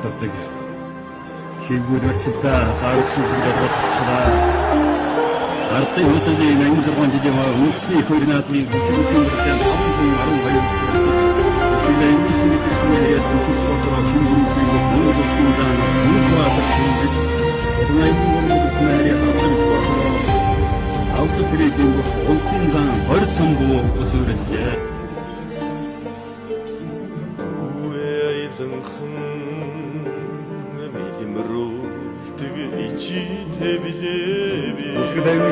болдог. Хийгүүр барьцалтаа сааргсан сүлдээ бодчихлаа. Ардын үсгийн 86 жилийн үндэсний хоёр наадмын бүтээгдэхүүн бүрдэн 512 Силэн шинэтгэсэн үндэс спортоор шинжлэх ухааны улсын мөнхөөр шинжлэх автопилотын улсын зан 20 сан буу үзүүлэлээ. Улсын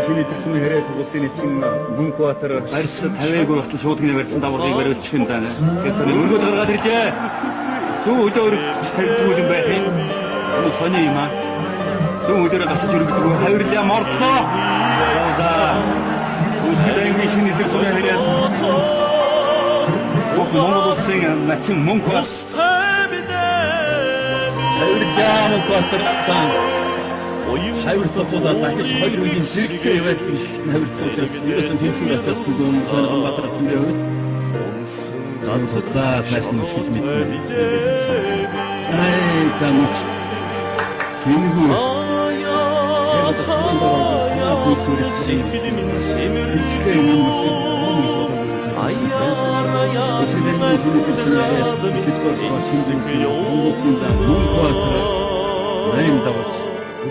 шинэтгэсэн хэрэг улсын эцэг Мөнхбаатар арьс 50-ыг хүртэл шуудганы барьсан давгыг бариулчих юм даа. Тэгэхээр өргөд гаргаад иржээ. Дүү өдөр тавьдгүй юм байх юм. Сони юм аа. Дүү өдөр гасаж өргөдгөө хавирлаа мордлоо. За. Улсын шинэтгэсэн хэрэг Монгол улсын начин Мөнхбаатар хавирлаа Мөнхбаатар цаан хайртуудаа дахиж 2 үеийн зэрэгцээ яваад хайрцсан учраас ерөөсөн тэмцэн баталсан юм чанар батраас юм яа. Ганцлаа цаасан мөшгөж мэднэ. Замч. Тэнгүү.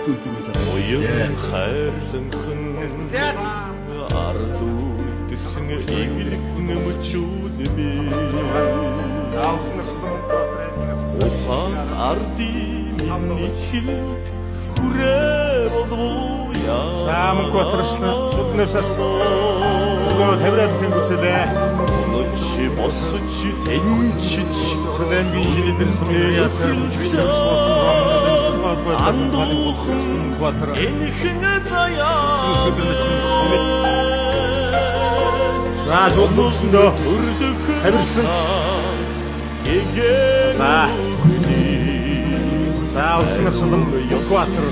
Оюун хайрланхан ард үлдсэн иглэхэн мөчүүдбэ ухаан ардын миний хилд хүрээ болвоя Мөнхбаатарчлаа зүднэсээс нөгөө тавираад тэмцэлээ ночи босч тэнчиж Сэлэн би шинэтгэсэн яатар Мөнхбаатар энхэн заяа За зүднэсэндөө тавирсан За улсын Мөнхбаатар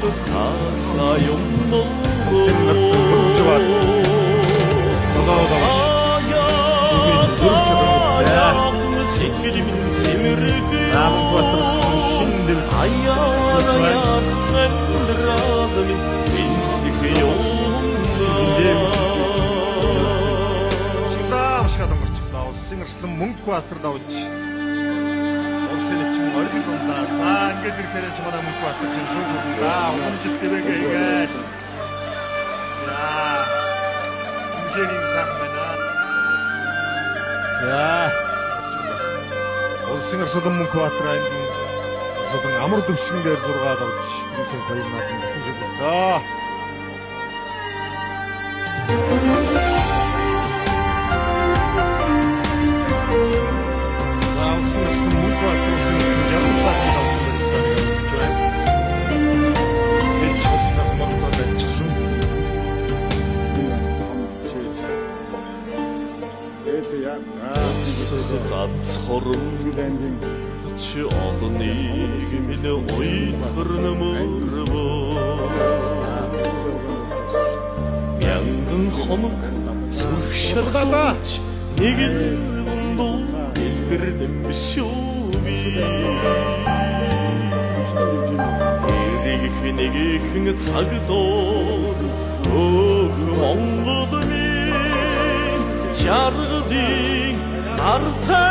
Мөнхбаатар давж улсын эцэг оргилундаа за ингээд ирэхээр ч манай Мөнхбаатар чинь шууд уламжлалт дэвэгээ хийгээл за үнэхээр сайхан байна за улсын эцэг Мөнхбаатар аймгийн содан амар төвшин дээр 6 давж үнэхээр хоёр наадам хийж байна ганцхорон чи олныг минь ойрхон мөрвөө мянган хомог сүрхшалгалаач нэг л ундуу илэрдэм бишүү би эрийхэн цагтоо Монгол минь чаргадын арта